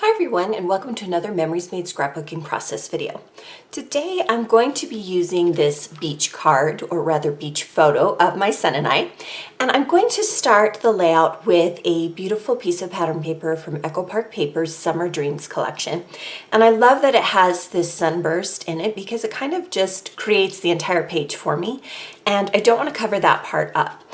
Hi everyone, and welcome to another Memories Made scrapbooking process video. Today I'm going to be using this beach card, or rather beach photo, of my son and I'm going to start the layout with a beautiful piece of pattern paper from Echo Park Paper's Summer Dreams collection. And I love that it has this sunburst in it because it kind of just creates the entire page for me, and I don't want to cover that part up.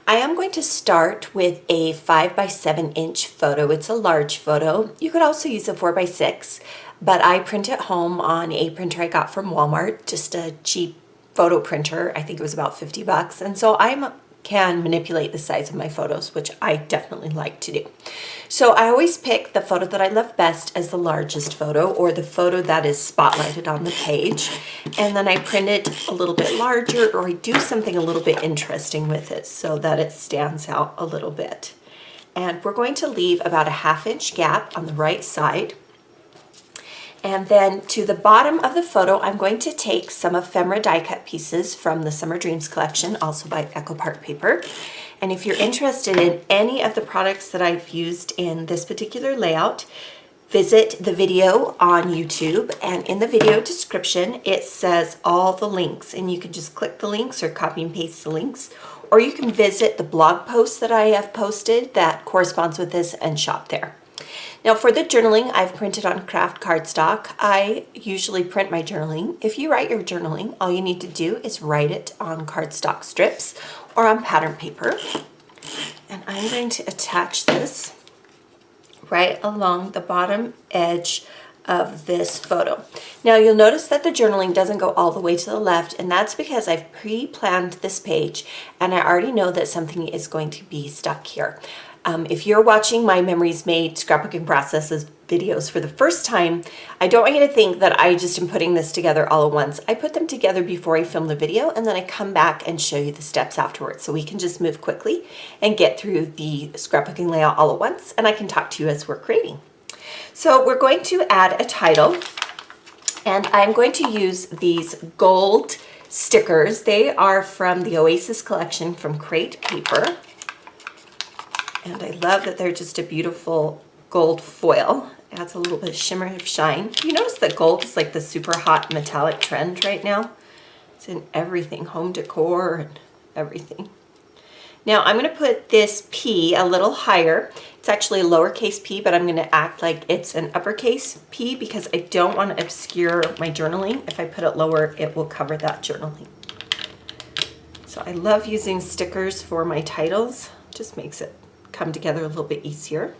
I am going to start with a 5 by 7 inch photo. It's a large photo. You could also use a 4 by 6, but I print it home on a printer I got from Walmart, just a cheap photo printer. I think it was about 50 bucks. And so I can manipulate the size of my photos, which I definitely like to do. So I always pick the photo that I love best as the largest photo, or the photo that is spotlighted on the page. And then I print it a little bit larger, or I do something a little bit interesting with it so that it stands out a little bit. And we're going to leave about a 1/2 inch gap on the right side. And then to the bottom of the photo, I'm going to take some ephemera die cut pieces from the Summer Dreams collection, also by Echo Park Paper. And if you're interested in any of the products that I've used in this particular layout, visit the video on YouTube, and in the video description it says all the links, and you can just click the links or copy and paste the links, or you can visit the blog post that I have posted that corresponds with this and shop there. Now for the journaling, I've printed on craft cardstock. I usually print my journaling. If you write your journaling, all you need to do is write it on cardstock strips or on pattern paper. And I'm going to attach this right along the bottom edge of this photo. Now you'll notice that the journaling doesn't go all the way to the left, and that's because I've pre-planned this page and I already know that something is going to be stuck here. If you're watching my Memories Made scrapbooking processes videos for the first time, I don't want you to think that I just am putting this together all at once. I put them together before I film the video, and then I come back and show you the steps afterwards, so we can just move quickly and get through the scrapbooking layout all at once, and I can talk to you as we're creating. So we're going to add a title, and I'm going to use these gold stickers. They are from the Oasis collection from Crate Paper. And I love that they're just a beautiful gold foil. Adds a little bit of shimmer and shine. You notice that gold is like the super hot metallic trend right now. It's in everything, home decor and everything. Now I'm going to put this P a little higher. It's actually a lowercase p, but I'm going to act like it's an uppercase P because I don't want to obscure my journaling. If I put it lower, it will cover that journaling. So I love using stickers for my titles. Just makes it come together a little bit easier.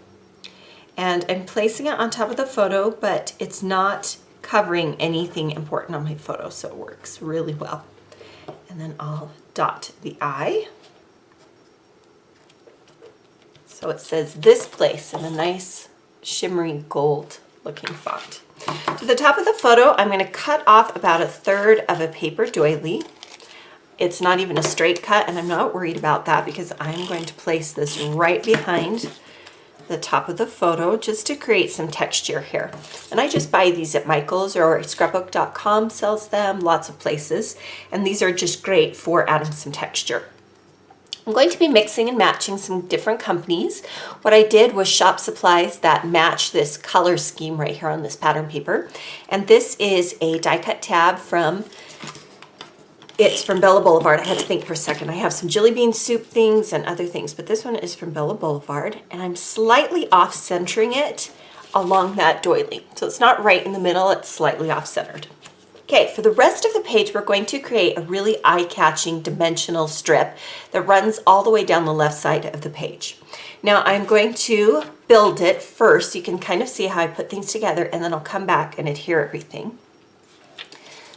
And I'm placing it on top of the photo, but it's not covering anything important on my photo, so it works really well. And then I'll dot the I. So it says this place in a nice shimmery gold looking font. To the top of the photo, I'm going to cut off about 1/3 of a paper doily. It's not even a straight cut, and I'm not worried about that because I'm going to place this right behind the top of the photo just to create some texture here. And I just buy these at Michael's, or scrapbook.com sells them, lots of places, and these are just great for adding some texture. I'm going to be mixing and matching some different companies. What I did was shop supplies that match this color scheme right here on this pattern paper. And this is a die cut tab from It's from Bella Boulevard. I had to think for a second. I have some jelly bean soup things and other things, but this one is from Bella Boulevard, and I'm slightly off-centering it along that doily. So it's not right in the middle, it's slightly off-centered. Okay, for the rest of the page, we're going to create a really eye-catching dimensional strip that runs all the way down the left side of the page. Now I'm going to build it first. You can kind of see how I put things together, and then I'll come back and adhere everything.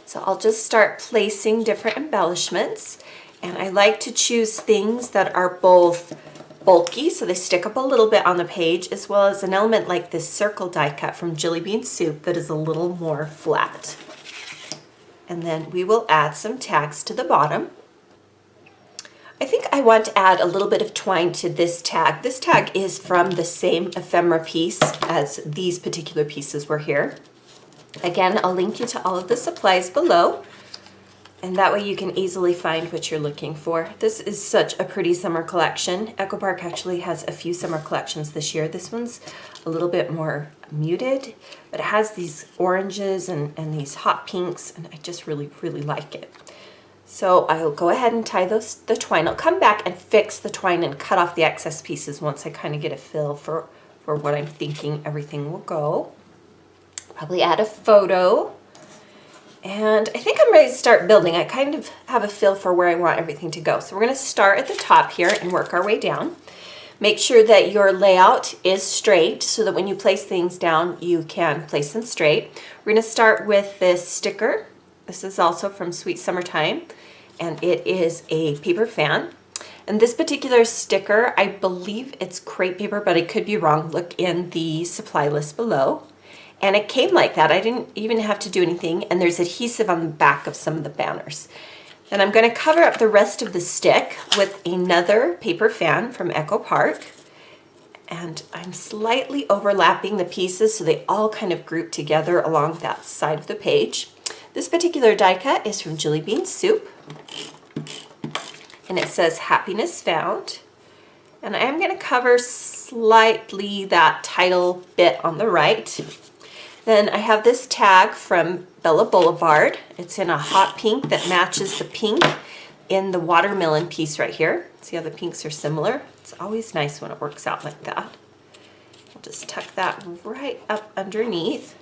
So I'll just start placing different embellishments, and I like to choose things that are both bulky, so they stick up a little bit on the page, as well as an element like this circle die cut from Jelly Bean Soup that is a little more flat. And then we will add some tags to the bottom. I think I want to add a little bit of twine to this tag. This tag is from the same ephemera piece as these particular pieces were here. Again, I'll link you to all of the supplies below. And that way you can easily find what you're looking for. This is such a pretty summer collection. Echo Park actually has a few summer collections this year. This one's a little bit more muted, but it has these oranges and these hot pinks, and I just really, really like it. So I'll go ahead and tie the twine. I'll come back and fix the twine and cut off the excess pieces once I kind of get a feel for what I'm thinking everything will go. Probably add a photo. And I think I'm ready to start building. I kind of have a feel for where I want everything to go. So we're going to start at the top here and work our way down. Make sure that your layout is straight so that when you place things down, you can place them straight. We're going to start with this sticker. This is also from Sweet Summertime, and it is a paper fan. And this particular sticker, I believe it's crepe paper, but I could be wrong. Look in the supply list below. And it came like that. I didn't even have to do anything. And there's adhesive on the back of some of the banners. And I'm going to cover up the rest of the stick with another paper fan from Echo Park. And I'm slightly overlapping the pieces so they all kind of group together along that side of the page. This particular die cut is from Jelly Bean Soup. And it says Happiness Found. And I'm going to cover slightly that title bit on the right. Then I have this tag from Bella Boulevard. It's in a hot pink that matches the pink in the watermelon piece right here. See how the pinks are similar? It's always nice when it works out like that. I'll just tuck that right up underneath.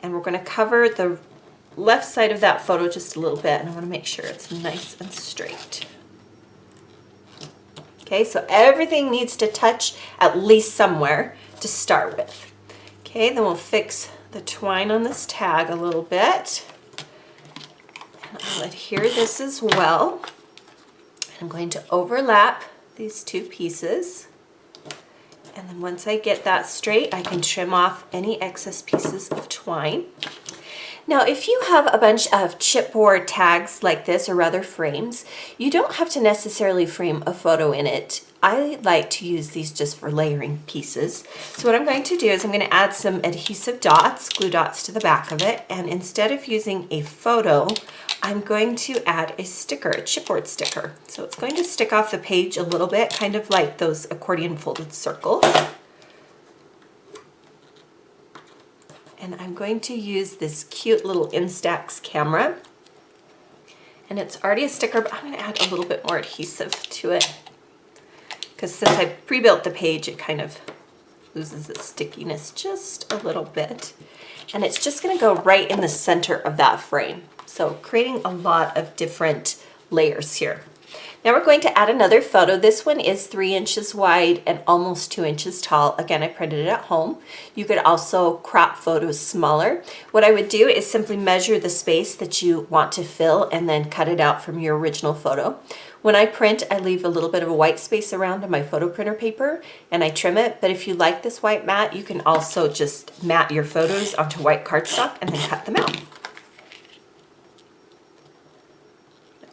And we're going to cover the left side of that photo just a little bit, and I want to make sure it's nice and straight. Okay, so everything needs to touch at least somewhere to start with. Okay, then we'll fix the twine on this tag a little bit. And I'll adhere this as well. I'm going to overlap these two pieces. And then once I get that straight, I can trim off any excess pieces of twine. Now, if you have a bunch of chipboard tags like this, or rather frames, you don't have to necessarily frame a photo in it. I like to use these just for layering pieces. So what I'm going to do is I'm going to add some adhesive dots, glue dots to the back of it, and instead of using a photo, I'm going to add a sticker, a chipboard sticker. So it's going to stick off the page a little bit, kind of like those accordion folded circles. And I'm going to use this cute little Instax camera. And it's already a sticker, but I'm going to add a little bit more adhesive to it. Because since I pre-built the page, it kind of loses its stickiness just a little bit. And it's just going to go right in the center of that frame. So creating a lot of different layers here. Now we're going to add another photo. This one is 3 inches wide and almost 2 inches tall. Again, I printed it at home. You could also crop photos smaller. What I would do is simply measure the space that you want to fill and then cut it out from your original photo. When I print, I leave a little bit of a white space around on my photo printer paper and I trim it. But if you like this white mat, you can also just mat your photos onto white cardstock and then cut them out.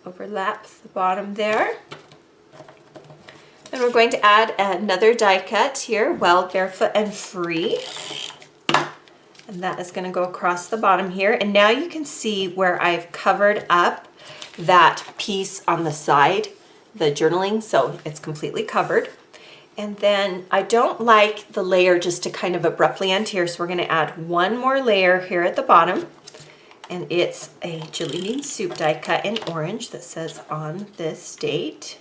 Overlap the bottom there. And we're going to add another die cut here, Wild, Barefoot, and Free. And that is going to go across the bottom here. And now you can see where I've covered up that piece on the side, the journaling, so it's completely covered. And then I don't like the layer just to kind of abruptly end here, so we're going to add one more layer here at the bottom. And it's a Jelly Bean Soup die cut in orange that says on this date.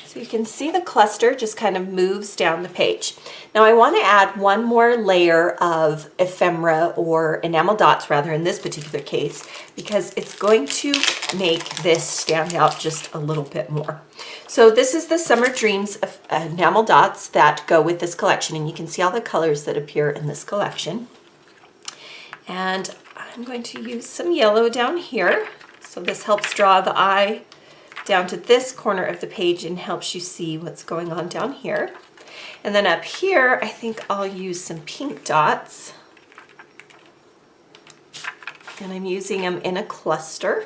So you can see the cluster just kind of moves down the page. Now I want to add one more layer of ephemera, or enamel dots rather in this particular case, because it's going to make this stand out just a little bit more. So this is the Summer Dreams enamel dots that go with this collection, and you can see all the colors that appear in this collection. And I'm going to use some yellow down here. So this helps draw the eye down to this corner of the page and helps you see what's going on down here. And then up here, I think I'll use some pink dots. And I'm using them in a cluster.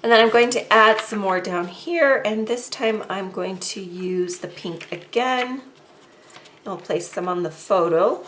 And then I'm going to add some more down here, and this time I'm going to use the pink again. I'll place some on the photo.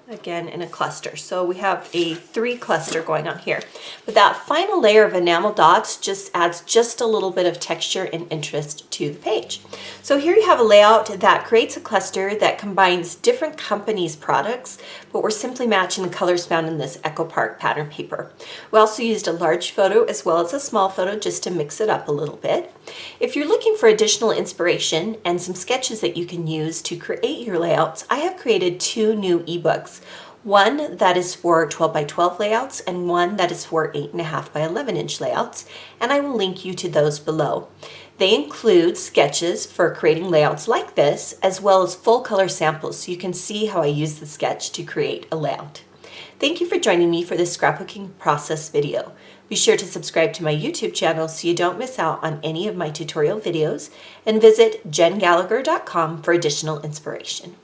again in a cluster. So we have a 3 cluster going on here. But that final layer of enamel dots just adds just a little bit of texture and interest to the page. So here you have a layout that creates a cluster that combines different companies' products, but we're simply matching the colors found in this Echo Park pattern paper. We also used a large photo as well as a small photo just to mix it up a little bit. If you're looking for additional inspiration and some sketches that you can use to create your layouts, I have created 2 new ebooks. One that is for 12 by 12 layouts and one that is for 8.5 by 11 inch layouts, and I will link you to those below. They include sketches for creating layouts like this, as well as full color samples so you can see how I use the sketch to create a layout. Thank you for joining me for this scrapbooking process video. Be sure to subscribe to my YouTube channel so you don't miss out on any of my tutorial videos, and visit jengallacher.com for additional inspiration.